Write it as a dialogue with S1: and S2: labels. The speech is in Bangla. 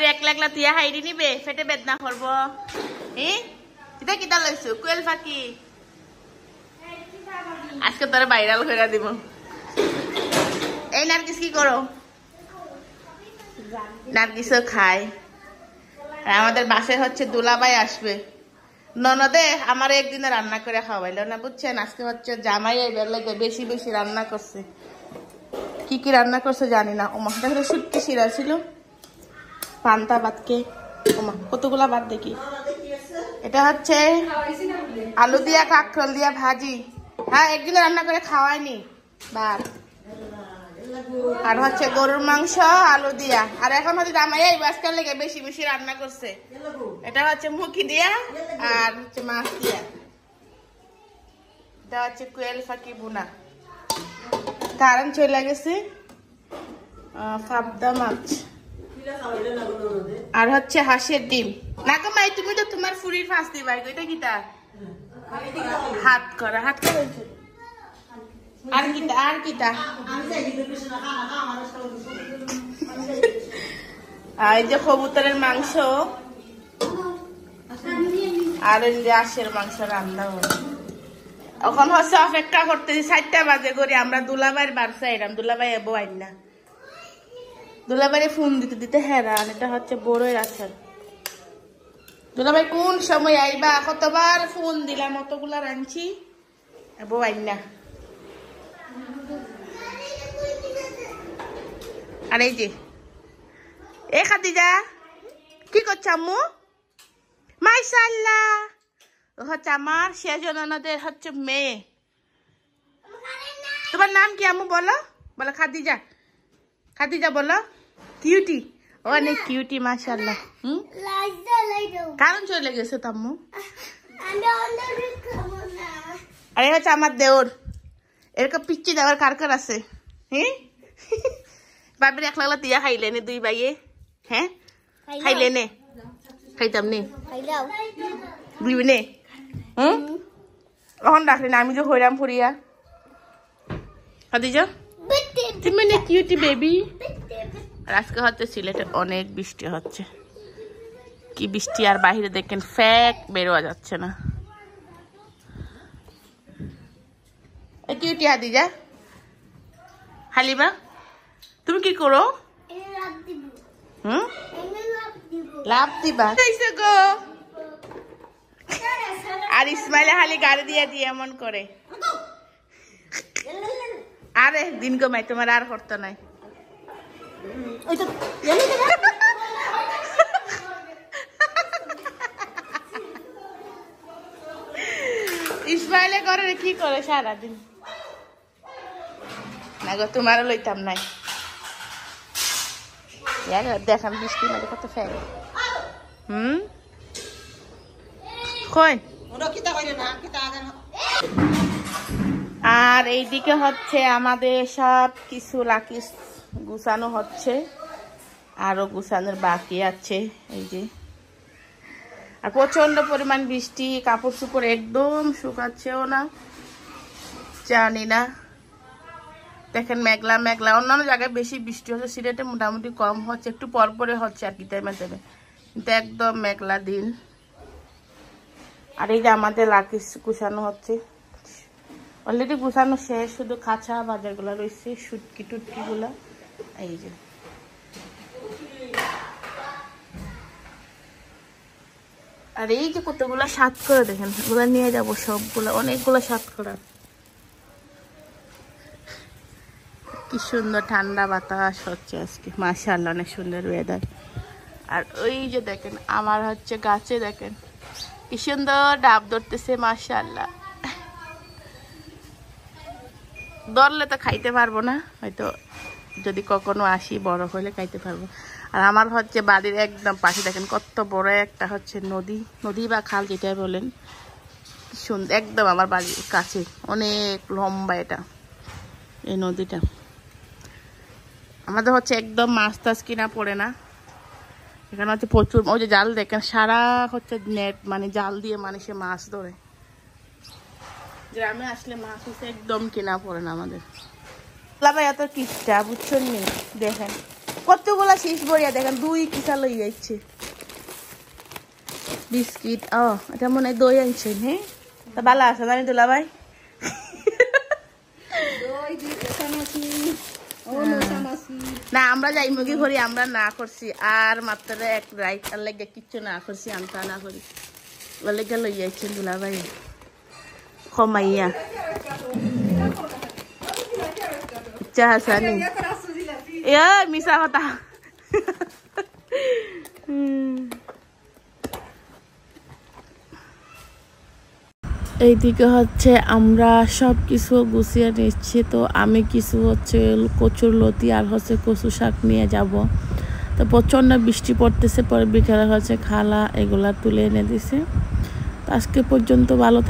S1: বাড়ির একলা একলা তুই হাইরি নিবে ফেটে বেদনা করবো এটা কিটা লইছো কোয়েল পাখি আজকে তোরা ভাইরাল করে দিব এই নার্গিস কি করো নার্গিসও খায় আর আমাদের বাসায় হচ্ছে দুলাভাই আসবে ননদে আমার একদিনে রান্না করে খাওয়াইলো না বুঝছেন আজকে হচ্ছে জামাই এবার লাগে বেশি বেশি রান্না করছে কি কি রান্না করছে জানি না ওমা দেখো শুটকি শিরা ছিল পান্তা ভাতকে ওমা কতগুলা ভাত দেখি এটা হচ্ছে আলু দিয়া কাঁকরোল দিয়া ভাজি হ্যাঁ একদিনে রান্না করে খাওয়াইনি ভাত আর হচ্ছে গরুর মাংস আলু দিয়া আর এখন হচ্ছে জামাই আজকাল লেগে বেশি বেশি রান্না করছে এটা হচ্ছে মুখি দিয়া আর হচ্ছে মাছ দিয়া এটা হচ্ছে কোয়েল পাখি বুনা কারণ চলে গেছে পাবদা মাছ আর হচ্ছে হাঁসের ডিম না গো মাই তুমি তো তোমার ফুরির ফাঁস দিবা এটা কিটা হাত করা আর কিটা আর কিটা এই যে কবুতরের মাংস আর ওই যে হাঁসের মাংস রান্না হলো এখন হচ্ছে অপেক্ষা করতেছি 4টা বাজে করি আমরা দুলাভাইয়ের বাড়ছে এরাম দুলাভাই এবো আইন না দুলাভাইরে ফোন দিতে দিতে হেরান এটা হচ্ছে বড়ই আচার দুলাভাই কোন সময় আইবা কতবার ফোন দিলাম অতগুলা রাঁধছি এবো আইন না আর এই যে এ খাদিজা কি করছ আম্মু মাশাআল্লাহ হচ্ছে আমার শেষজনদের হচ্ছে মেয়ে তোমার নাম কি আম্মু বলো বলো খাদিজা খাদিজা বলো কিউটি অনেক কিউটি মাশাআল্লাহ কারণ চলে গেছে তো আম্মু আরে হচ্ছে আমার দেওর এরকম পিচ্ছি দেওয়ার কার কার আছে হ্যাঁ বাবির এক লাগলা তিয়া খাইলে নে দুই ভাইয়ে হ্যাঁ খাইলে নে খাইতাম নে বুঝবি নে এখন ডাকলি না আমি যে হইরাম ফুরিয়া খাদিজা তুমি নে কিউটি বেবি আর আজকে হচ্ছে সিলেটে অনেক বৃষ্টি হচ্ছে কি বৃষ্টি আর বাহিরে দেখেন ফ্যাক বেরোয়া যাচ্ছে না কিউটি হাদিজা হালিমা তুমি কি করো লাভ দিবা গো আর ইসমাইলে খালি গাড়ি দিয়ে দিয়ে এমন করে আরে দিন কমাই তোমার আর করতো নাই ইসমাইলে করে কি করে সারাদিন না গো তোমারও লইতাম নাই দেখান বৃষ্টি মানে কত ফ্যান কই আর এইদিকে হচ্ছে আমাদের সব কিছু লাকিস গুছানো হচ্ছে আরো গুছানোর বাকি আছে এই যে আর প্রচন্ড পরিমাণ বৃষ্টি কাপড় চোপড় একদম শুকাচ্ছেও না জানি না দেখেন মেঘলা মেঘলা অন্যান্য জায়গায় বেশি বৃষ্টি হচ্ছে সিলেটে মোটামুটি কম হচ্ছে একটু পর পরে হচ্ছে আর কি টাইমে দেবে কিন্তু একদম মেঘলা দিন আর এই যে আমাদের লাকিস গুছানো হচ্ছে অলরেডি গুছানো শেষ শুধু খাঁচা বাজারগুলো রয়েছে শুটকি টুটকি গুলা এই যে আর এই যে কতগুলা সাত করে দেখেন ওগুলা নিয়ে যাবো সবগুলা অনেকগুলা সাত করা কি সুন্দর ঠান্ডা বাতাস হচ্ছে আজকে মাশাআল্লাহ অনেক সুন্দর ওয়েদার আর ওই যে দেখেন আমার হচ্ছে গাছে দেখেন কি সুন্দর ডাব ধরতেছে মাশাআল্লাহ ধরলে তো খাইতে পারবো না হয়তো যদি কখনো আসি বড় হলে খাইতে পারবো আর আমার হচ্ছে বাড়ির একদম পাশে দেখেন কত বড় একটা হচ্ছে নদী বা খাল যেটাই বলেন সুন্দর একদম আমার বাড়ির কাছে অনেক লম্বা এটা এই নদীটা আমাদের হচ্ছে একদম মাছ টাছ কিনা পড়ে না এখানে হচ্ছে প্রচুর ওই যে জাল দেখেন সারা হচ্ছে নেট মানে জাল দিয়ে মানুষে মাছ ধরে গ্রামে আসলে মাছ হচ্ছে একদম কিনা পড়ে না আমাদের ভাই এত কিস্টা বুঝছেন নি দেখেন কতগুলা শীষ বড়িয়া দেখেন 2 কিসা লই যাচ্ছে বিস্কিট এটা মনে হয় দই আনছেন হ্যাঁ তা ভালো আছে জানি দুলা ভাই না আমরা যাই মুগি ভরি আমরা না করছি আর মাত্র এক রাইট আর লেগে কিচ্ছু না করছি আনতা না করি লেগে লই যাচ্ছেন দুলা ভাই কমাইয়া ইচ্ছা হাসানি এ মিশা কথা এইদিকে হচ্ছে আমরা সব কিছু গুছিয়ে নিচ্ছি তো আমি কিছু হচ্ছে কচুর লতি আর হচ্ছে কচু শাক নিয়ে যাব তো প্রচণ্ড বৃষ্টি পড়তেছে পরে বিকেলে হচ্ছে খালা এগুলা তুলে এনে দিছে তো আজকে পর্যন্ত ভালো